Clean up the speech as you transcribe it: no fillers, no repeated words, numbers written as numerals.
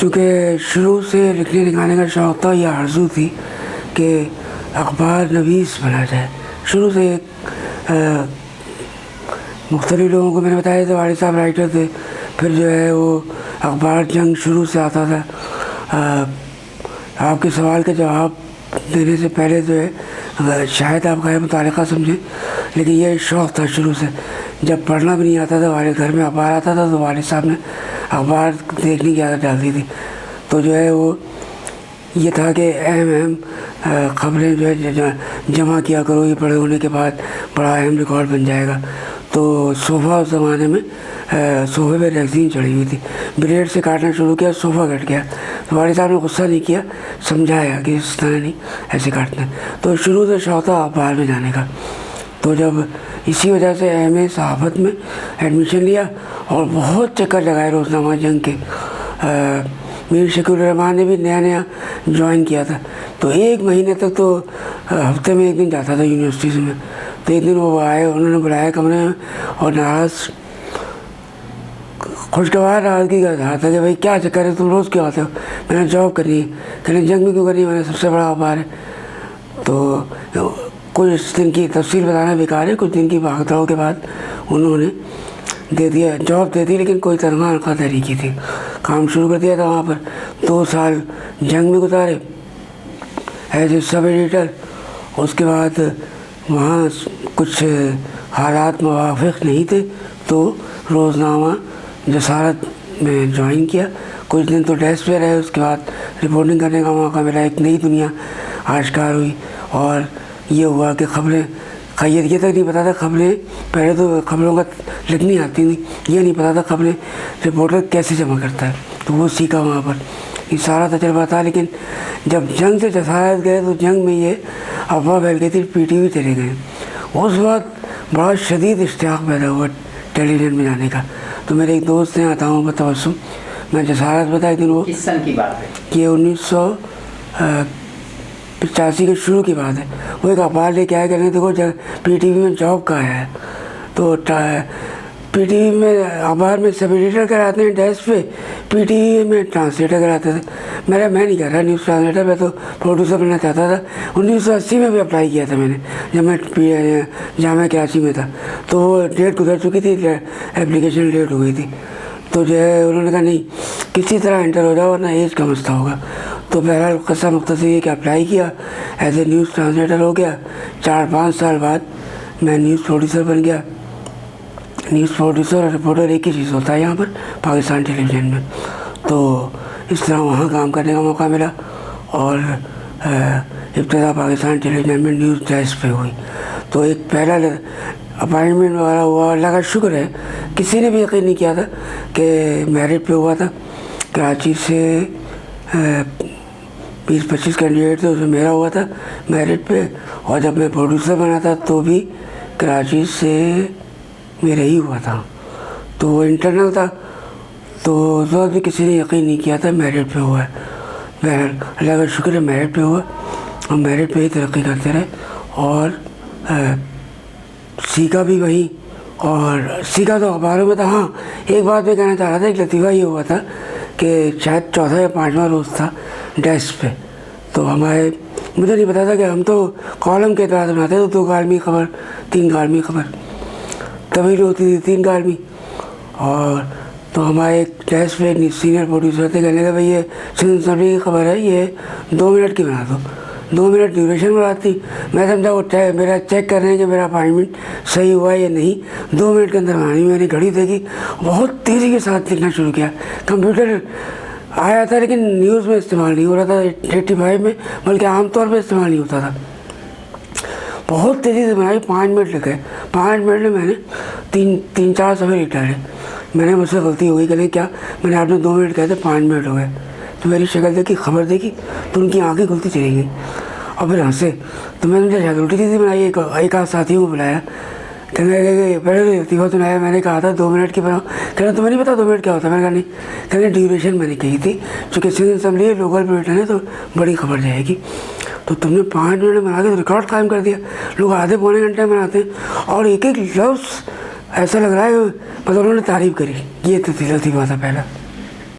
चूँकि शुरू से लिखने लिखाने का शौक़ था, या आरज़ू थी कि अखबार नवीस बना जाए। शुरू से मुख्तलिफ़ लोगों को मैंने बताया था, वालिद साहब राइटर थे। फिर जो है वो अखबार जंग शुरू से आता था। आपके सवाल का जवाब देने से पहले जो है शायद आप गैर मुतालिका समझें, लेकिन ये शौक़ था शुरू से। जब पढ़ना भी नहीं आता था, वालिद घर में अखबार आता था तो वालिद साहब ने अखबार देखने की आदत डाल दी थी। तो जो है वो ये था कि अहम ख़बरें जो है जमा किया करो, ये पढ़े होने के बाद बड़ा अहम रिकॉर्ड बन जाएगा। तो सोफ़ा उस ज़माने में सोफ़े पे रैगज़ीन चढ़ी हुई थी, ब्लेड से काटना शुरू किया, सोफ़ा कट गया। तो वालिद साहब ने गुस्सा नहीं किया, समझाया कि इस तरह नहीं, ऐसे काटना है। तो शुरू से शौक़ था अखबार में जाने का। तो जब इसी वजह से एम.ए. सहाफ़त में एडमिशन लिया और बहुत चक्कर लगाए रोज़नामा जंग के। मीर शकील रहमान ने भी नया नया ज्वाइन किया था, तो एक महीने तक तो हफ्ते में एक दिन जाता था यूनिवर्सिटी में। तो एक दिन वो आए, उन्होंने बुलाया कमरे में और नाराज़ खुशगवार नाराज़गी का इज़हार था कि भाई क्या चक्कर है, तुम रोज़ क्यों आते हो? मैंने जॉब करनी है। कहने जंग में क्यों करनी है? मैंने सबसे बड़ा अखबार है। तो कुछ दिन की तफसील बताना बेकार है। कुछ दिन की भागदौड़ के बाद उन्होंने दे दिया, जॉब दे दी, लेकिन कोई तनख्वाह तहरीकी थी। काम शुरू कर दिया था वहाँ पर। 2 साल जंग में गुजारे एज ए सब एडिटर। उसके बाद वहाँ कुछ हालात मुवाफ़िक़ नहीं थे, तो रोज़नामा जसारत में ज्वाइन किया। कुछ दिन तो डेस्क पे रहे, उसके बाद रिपोर्टिंग करने का मौका मिला। एक नई दुनिया आश्कार हुई और ये हुआ कि खबरें ये तक नहीं पता था खबरें, पहले तो खबरों का लिखनी आती नहीं, ये नहीं पता था खबरें रिपोर्टर कैसे जमा करता है। तो वो सीखा वहाँ पर, ये सारा तजर्बा था। लेकिन जब जंग से जसारत गए तो जंग में ये अफवाह फैल गई थी पीटीवी चले गए। उस वक्त बड़ा शदीद इश्तियाक़ पैदा हुआ टेलीविज़न में जाने का। तो मेरे एक दोस्त हैं आता हूँ तबस्सुम, मैं जसारत बताई थी। वो किस सन की बात है? कि 1985 के शुरू की बात है। वो एक अखबार लेके आया, कहने देखो पीटीवी में जॉब का है। तो पीटीवी में अखबार में सब एडिटर कराते हैं डेस्क पे, पीटीवी में ट्रांसलेटर कराते थे। मैं नहीं कर रहा न्यूज़ ट्रांसलेटर, मैं तो प्रोड्यूसर बनना चाहता था। 1980 में भी अप्लाई किया था मैंने, जब मैं जामिया कराची में था। तो वो डेट गुजर चुकी थी, एप्लीकेशन डेट हो गई थी। तो जो है उन्होंने कहा नहीं, किसी तरह इंटर हो जाओ वरना एज का मसला होगा। तो बहरहाल क़स्सा मुख्तसर ये कि अप्लाई किया, एज ए न्यूज़ ट्रांसलेटर हो गया। 4-5 साल बाद मैं न्यूज़ प्रोड्यूसर बन गया। न्यूज़ प्रोड्यूसर और रिपोर्टर एक ही चीज़ होता है यहाँ पर पाकिस्तान टेलीविज़न में। तो इस तरह वहाँ काम करने का मौका मिला और इब्तिदा पाकिस्तान टेलीविज़न में न्यूज़ डेस्क पे हुई। तो एक पहला अपॉइंटमेंट वाला हुआ, अल्लाह का शुक्र है किसी ने भी यकीन नहीं किया था कि मेरिट पे हुआ था। कराची से 20-25 कैंडिडेट थे, उसमें मेरा हुआ था मेरिट पे। और जब मैं प्रोड्यूसर बना था तो भी कराची से मेरा ही हुआ था। तो वो इंटरनल था, तो उस वक्त भी किसी ने यकीन नहीं किया था मेरिट पे हुआ है। बहरहाल अल्लाह का शुक्र है मेरिट पे हुआ और मेरिट पे ही तरक्की करते रहे और सीखा भी वही। और सीखा तो अखबारों में था। हाँ, एक बात मैं कहना चाह रहा था, एक लतीफ़ा ये हुआ था कि शायद 4था या 5वां रोज़ था डेस्क पे। तो मुझे नहीं पता था कि हम तो कॉलम के तरह बनाते थे, 2 कालमी खबर, 3 कालमी खबर, तभी होती थी 3 कालमी। और तो हमारे एक डेस्क पे सीनियर प्रोड्यूसर थे, कहने लगे भाई ये सिंध असेंबली की खबर है, ये 2 मिनट की बना दो। 2 मिनट ड्यूरेशन बढ़ाती। मैं समझा वो मेरा चेक कर रहे हैं कि मेरा अपॉइंटमेंट सही हुआ है या नहीं। 2 मिनट के अंदर बनानी। मैंने घड़ी देखी, बहुत तेज़ी के साथ लिखना शुरू किया। कंप्यूटर आया था लेकिन न्यूज़ में इस्तेमाल नहीं हो रहा था 85 में, बल्कि आमतौर पर इस्तेमाल नहीं होता था। बहुत तेज़ी से बनाई, 5 मिनट लिखे। 5 मिनट में मैंने 3-4 सफ़े लिख डाले। मैंने मुझसे गलती हो गई, कहने क्या, मैंने आपने 2 मिनट कहे थे, 5 मिनट हो गए। तो मेरी शक्ल देखी, खबर देखी, तो उनकी आंखें खुलती चली गई और फिर हंसे। तो मैंने उनसे शायद उल्टी चीज़ी बनाई। एक आध साथियों को बुलाया, कहने लगे पहले लतीफ़ा सुनाया, मैंने कहा था 2 मिनट की बनाओ। कहना तुम्हें नहीं पता 2 मिनट क्या होता है? मैंने कहा नहीं। कहने ड्यूरेशन मैंने कही थी, चूँकि सिंध असेंबली लोकल बुलेटिन है तो बड़ी खबर जाएगी। तो तुमने 5 मिनट में बना के रिकॉर्ड कायम कर दिया। लोग आधे पौने घंटे में बनाते हैं और एक एक लफ्ज़ ऐसा लग रहा है मतलब उन्होंने तारीफ़ करी। ये तो लतीफ़ा था पहला।